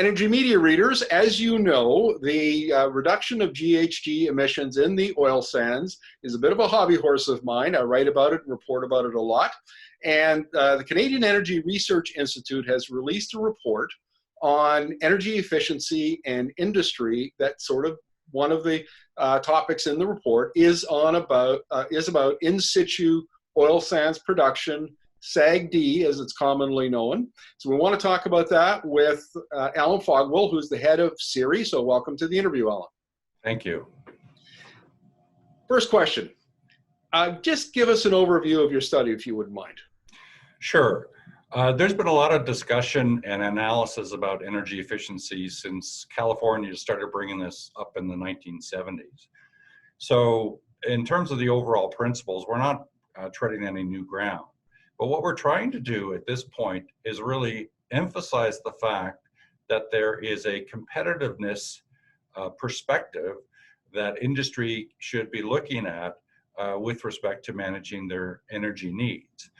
Energy media readers, as you know, the reduction of GHG emissions in the oil sands is a bit of a hobby horse of mine. I write about it and report about it a lot. And the Canadian Energy Research Institute has released a report on energy efficiency and industry. That sort of one of the topics in the report is about in situ oil sands production, SAGD as it's commonly known. So we want to talk about that with Allan Fogwill, who's the head of CERI. So welcome to the interview, Allan. Thank you. First question, just give us an overview of your study if you wouldn't mind. Sure. There's been a lot of discussion and analysis about energy efficiency since California started bringing this up in the 1970s. So in terms of the overall principles, we're not treading any new ground. But what we're trying to do at this point is really emphasize the fact that there is a competitiveness perspective that industry should be looking at with respect to managing their energy needs.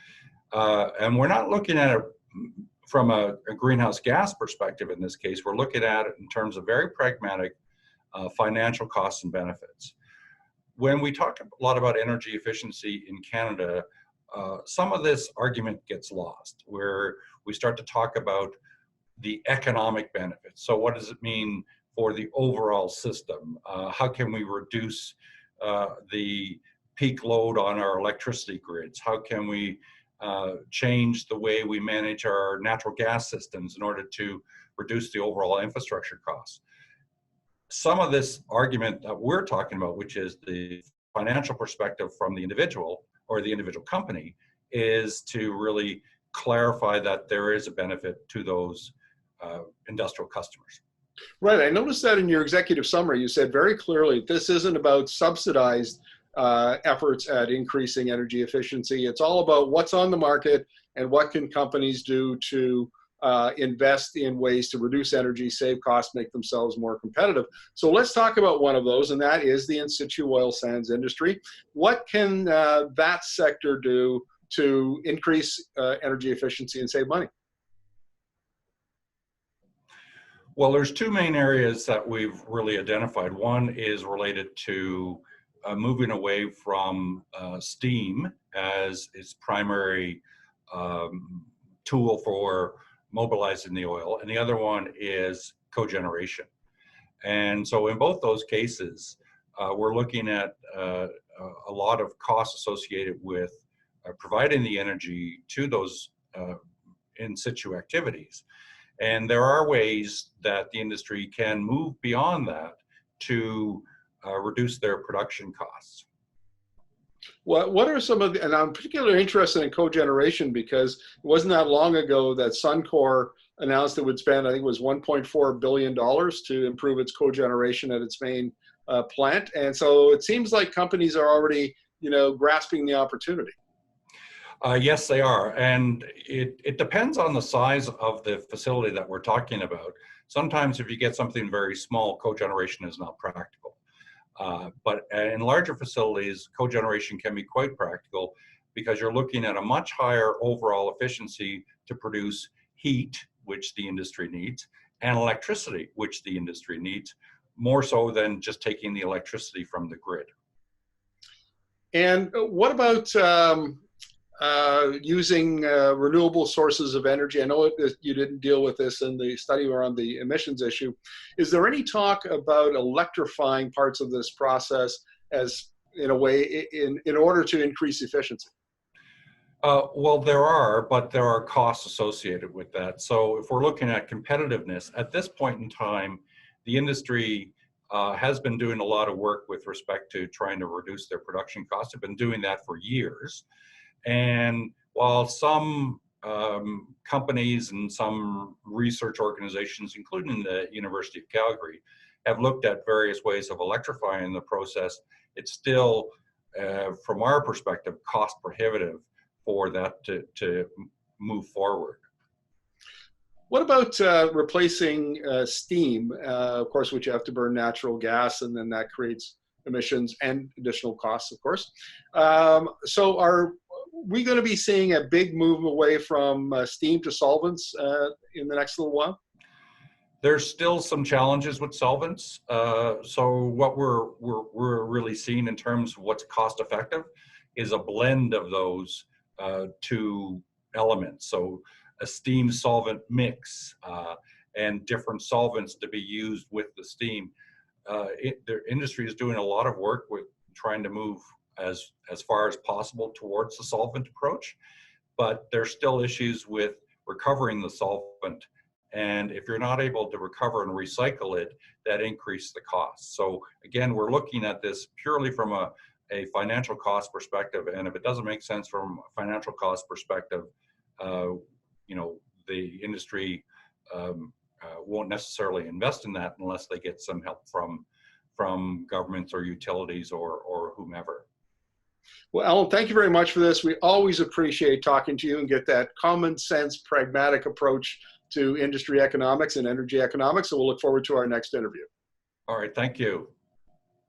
And we're not looking at it from a greenhouse gas perspective in this case. We're looking at it in terms of very pragmatic financial costs and benefits. When we talk a lot about energy efficiency in Canada, some of this argument gets lost, where we start to talk about the economic benefits. So what does it mean for the overall system? How can we reduce the peak load on our electricity grids? How can we change the way we manage our natural gas systems in order to reduce the overall infrastructure costs? Some of this argument that we're talking about, which is the financial perspective from the individual or the individual company, is to really clarify that there is a benefit to those industrial customers. Right, I noticed that in your executive summary, you said very clearly, this isn't about subsidized efforts at increasing energy efficiency. It's all about what's on the market and what can companies do to invest in ways to reduce energy, save costs, make themselves more competitive. So let's talk about one of those, and that is the in situ oil sands industry. What can that sector do to increase energy efficiency and save money? Well, there's two main areas that we've really identified. One is related to moving away from steam as its primary tool for mobilizing the oil, and the other one is cogeneration. And so in both those cases, we're looking at a lot of costs associated with providing the energy to those in situ activities. And there are ways that the industry can move beyond that to reduce their production costs. What are some of the, and I'm particularly interested in cogeneration because it wasn't that long ago that Suncor announced it would spend, I think it was $1.4 billion to improve its cogeneration at its main plant. And so it seems like companies are already, grasping the opportunity. Yes, they are. And it depends on the size of the facility that we're talking about. Sometimes if you get something very small, cogeneration is not practical. But in larger facilities, cogeneration can be quite practical because you're looking at a much higher overall efficiency to produce heat, which the industry needs, and electricity, which the industry needs, more so than just taking the electricity from the grid. And what about using renewable sources of energy? I know you didn't deal with this in the study around the emissions issue. Is there any talk about electrifying parts of this process as, in a way, in order to increase efficiency? Well, there are, but there are costs associated with that. So if we're looking at competitiveness, at this point in time, the industry has been doing a lot of work with respect to trying to reduce their production costs. They've been doing that for years. And while some companies and some research organizations, including the University of Calgary, have looked at various ways of electrifying the process, it's still, from our perspective, cost prohibitive for that to move forward. What about replacing steam, of course, which you have to burn natural gas, and then that creates emissions and additional costs, of course. So are we going to be seeing a big move away from steam to solvents in the next little while? There's still some challenges with solvents. So what we're really seeing in terms of what's cost effective is a blend of those two elements. So a steam solvent mix and different solvents to be used with the steam. The industry is doing a lot of work with trying to move as far as possible towards the solvent approach, but there's still issues with recovering the solvent. And if you're not able to recover and recycle it, that increases the cost. So again, we're looking at this purely from a financial cost perspective. And if it doesn't make sense from a financial cost perspective, you know, the industry won't necessarily invest in that unless they get some help from governments or utilities or whomever. Well, Allan, thank you very much for this. We always appreciate talking to you and get that common sense, pragmatic approach to industry economics and energy economics. So we'll look forward to our next interview. All right, thank you.